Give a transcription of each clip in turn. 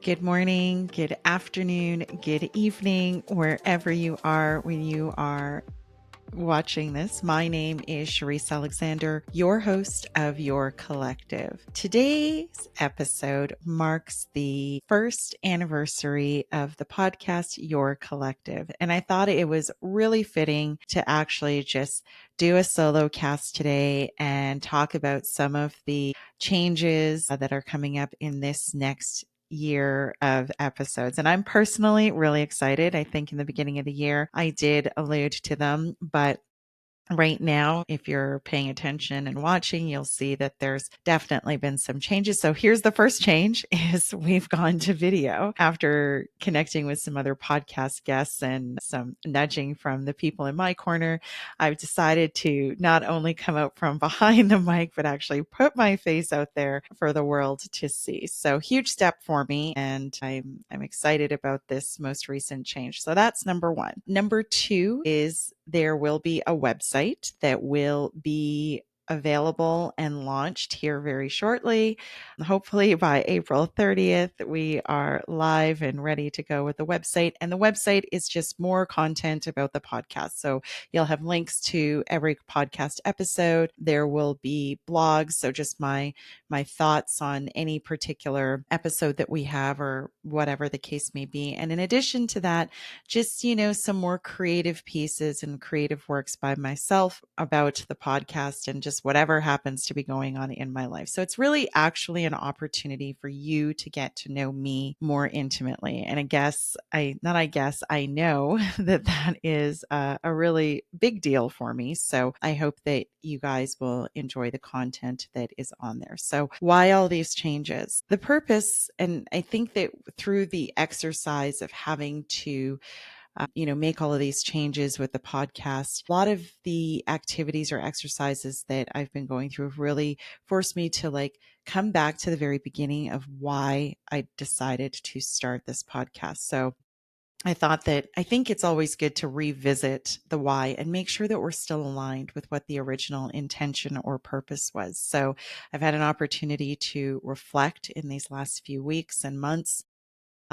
Good morning, good afternoon, good evening, wherever you are when you are watching this. My name is Charisse Alexander, your host of Your Collective. Today's episode marks the first anniversary of the podcast Your Collective. And I thought it was really fitting to actually just do a solo cast today and talk about some of the changes that are coming up in this next year of episodes. And I'm personally really excited. I think in the beginning of the year, I did allude to them, but right now, if you're paying attention and watching, you'll see that there's definitely been some changes. So here's the first change is we've gone to video after connecting with some other podcast guests and some nudging from the people in my corner. I've decided to not only come out from behind the mic, but actually put my face out there for the world to see. So huge step for me. And I'm excited about this most recent change. So that's number one. Number two is there will be a website that will be available and launched here very shortly. Hopefully by April 30th, we are live and ready to go with the website. And the website is just more content about the podcast. So you'll have links to every podcast episode. There will be blogs. So just my thoughts on any particular episode that we have or whatever the case may be. And in addition to that, just, some more creative pieces and creative works by myself about the podcast and just whatever happens to be going on in my life. So it's really actually an opportunity for you to get to know me more intimately. And I know that is a really big deal for me. So I hope that you guys will enjoy the content that is on there. So why all these changes? The purpose, and I think that through the exercise of having to make all of these changes with the podcast. A lot of the activities or exercises that I've been going through have really forced me to come back to the very beginning of why I decided to start this podcast. So I think it's always good to revisit the why and make sure that we're still aligned with what the original intention or purpose was. So I've had an opportunity to reflect in these last few weeks and months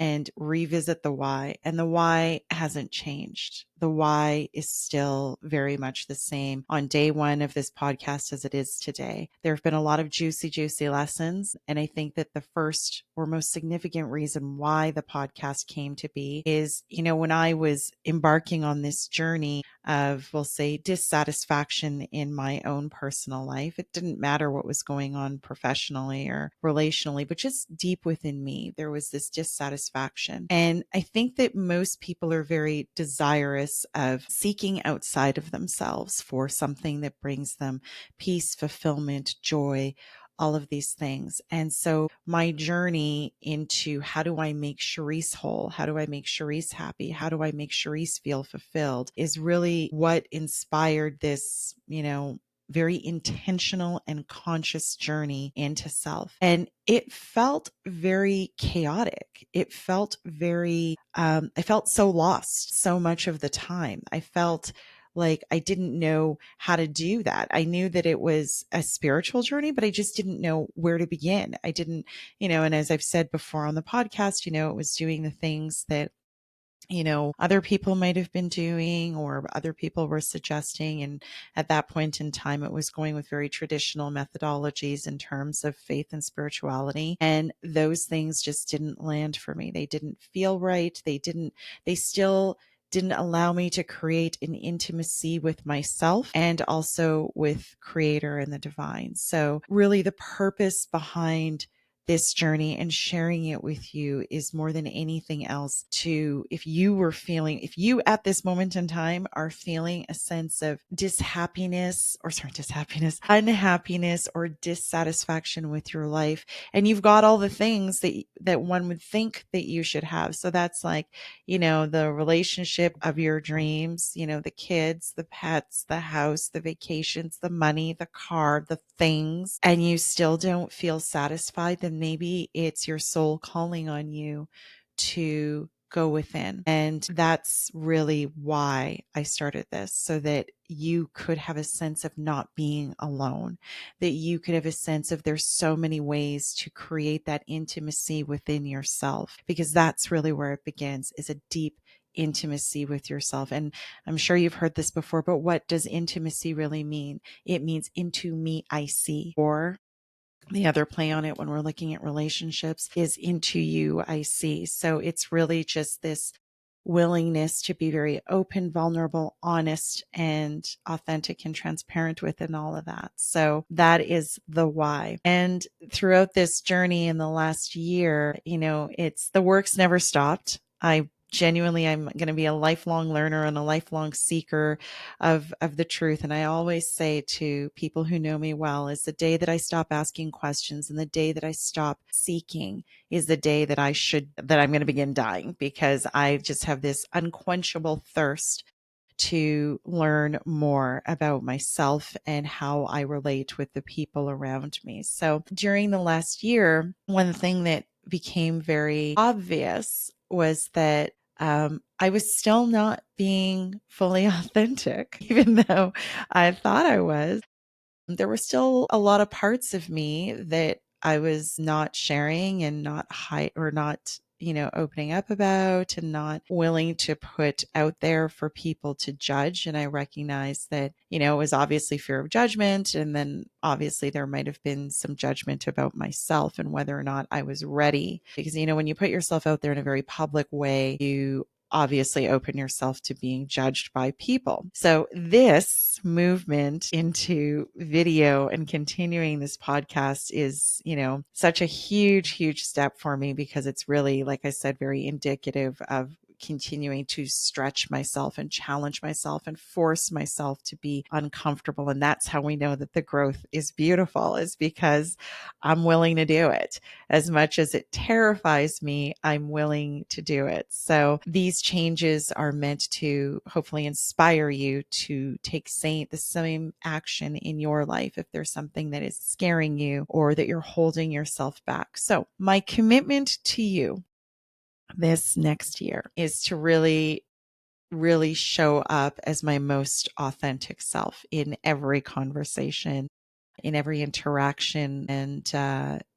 and revisit the why. And the why hasn't changed. The why is still very much the same on day one of this podcast as it is today. There have been a lot of juicy lessons. And I think that the first or most significant reason why the podcast came to be is, when I was embarking on this journey of, we'll say, dissatisfaction in my own personal life, it didn't matter what was going on professionally or relationally, but just deep within me, there was this dissatisfaction. And I think that most people are very desirous of seeking outside of themselves for something that brings them peace, fulfillment, joy, all of these things. And so my journey into how do I make Charisse whole? How do I make Charisse happy? How do I make Charisse feel fulfilled is really what inspired this, very intentional and conscious journey into self. And it felt very chaotic. It felt I felt so lost so much of the time. I felt like I didn't know how to do that. I knew that it was a spiritual journey, but I just didn't know where to begin. I didn't, and as I've said before on the podcast, it was doing the things that other people might have been doing or other people were suggesting. And at that point in time, it was going with very traditional methodologies in terms of faith and spirituality. And those things just didn't land for me. They didn't feel right. They still didn't allow me to create an intimacy with myself and also with Creator and the divine. So really the purpose behind this journey and sharing it with you is more than anything else if you at this moment in time are feeling a sense of unhappiness or dissatisfaction with your life, and you've got all the things that one would think that you should have. So that's the relationship of your dreams, the kids, the pets, the house, the vacations, the money, the car, the things, and you still don't feel satisfied, then maybe it's your soul calling on you to go within. And that's really why I started this, so that you could have a sense of not being alone, that you could have a sense of there's so many ways to create that intimacy within yourself, because that's really where it begins, is a deep intimacy with yourself. And I'm sure you've heard this before, but what does intimacy really mean? It means into me I see, or the other play on it when we're looking at relationships is into you I see. So it's really just this willingness to be very open, vulnerable, honest, and authentic and transparent within all of that. So that is the why. And throughout this journey in the last year, it's the work's never stopped. I'm going to be a lifelong learner and a lifelong seeker of the truth. And I always say to people who know me well, is the day that I stop asking questions and the day that I stop seeking is the day that I'm going to begin dying, because I just have this unquenchable thirst to learn more about myself and how I relate with the people around me. So during the last year, one thing that became very obvious was that I was still not being fully authentic, even though I thought I was. There were still a lot of parts of me that I was not sharing and not opening up about, and not willing to put out there for people to judge. And I recognized that, it was obviously fear of judgment. And then obviously there might have been some judgment about myself and whether or not I was ready. Because, when you put yourself out there in a very public way, you obviously open yourself to being judged by people. So this movement into video and continuing this podcast is, such a huge, huge step for me, because it's really, like I said, very indicative of continuing to stretch myself and challenge myself and force myself to be uncomfortable. And that's how we know that the growth is beautiful, is because I'm willing to do it. As much as it terrifies me, I'm willing to do it. So these changes are meant to hopefully inspire you to take the same action in your life if there's something that is scaring you or that you're holding yourself back. So my commitment to you this next year is to really, really show up as my most authentic self in every conversation, in every interaction, and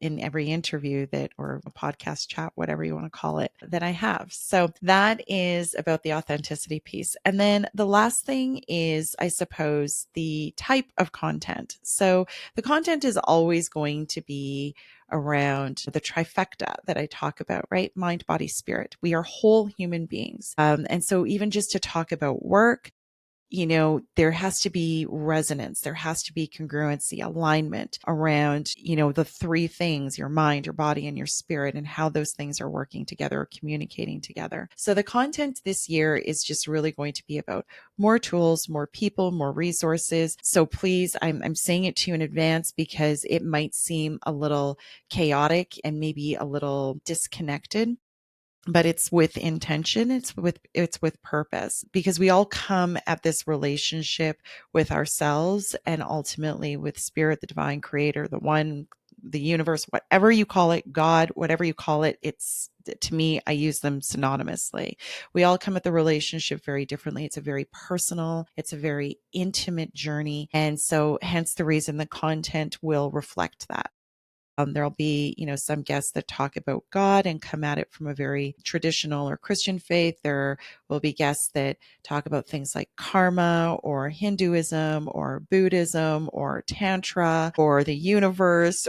in every interview or a podcast chat, whatever you want to call it, that I have. So that is about the authenticity piece. And then the last thing is, I suppose, the type of content. So the content is always going to be around the trifecta that I talk about, right? Mind, body, spirit. We are whole human beings. And so even just to talk about work, there has to be resonance. There has to be congruency, alignment around, the three things: your mind, your body, and your spirit, and how those things are working together or communicating together. So the content this year is just really going to be about more tools, more people, more resources. So please, I'm saying it to you in advance, because it might seem a little chaotic and maybe a little disconnected, but it's with intention. It's with purpose, because we all come at this relationship with ourselves and ultimately with spirit, the divine creator, the one, the universe, whatever you call it, God, whatever you call it. It's, to me, I use them synonymously. We all come at the relationship very differently. It's a very personal, it's a very intimate journey. And so hence the reason the content will reflect that. There'll be, some guests that talk about God and come at it from a very traditional or Christian faith. There will be guests that talk about things like karma or Hinduism or Buddhism or Tantra or the universe,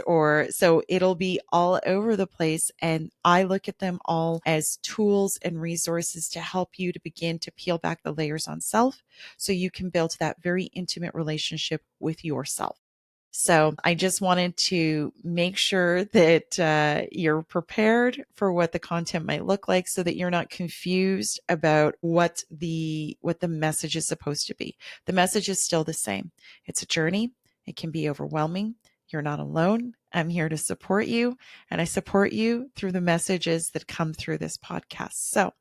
so it'll be all over the place. And I look at them all as tools and resources to help you to begin to peel back the layers on self, so you can build that very intimate relationship with yourself. So I just wanted to make sure that you're prepared for what the content might look like, so that you're not confused about what the message is supposed to be. The message is still the same. It's a journey. It can be overwhelming. You're not alone. I'm here to support you, and I support you through the messages that come through this podcast. So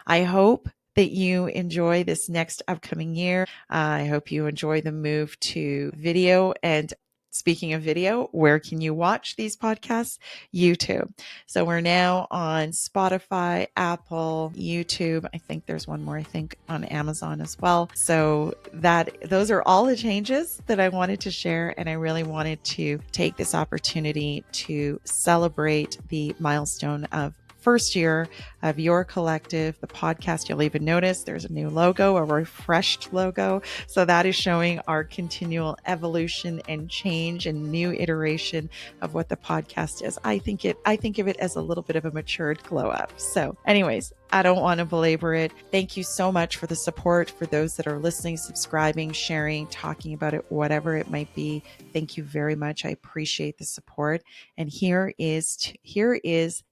I hope that you enjoy this next upcoming year. I hope you enjoy the move to video, and Speaking of video, where can you watch these podcasts? YouTube. So we're now on Spotify, Apple, YouTube. I think there's one more, I think on Amazon as well. So those are all the changes that I wanted to share. And I really wanted to take this opportunity to celebrate the milestone of first year of your collective, the podcast. You'll even notice there's a new logo, a refreshed logo. So that is showing our continual evolution and change and new iteration of what the podcast is. I think of it as a little bit of a matured glow up. So anyways, I don't want to belabor it. Thank you so much for the support, for those that are listening, subscribing, sharing, talking about it, whatever it might be. Thank you very much. I appreciate the support. And here is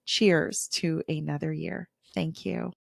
cheers to another year. Thank you.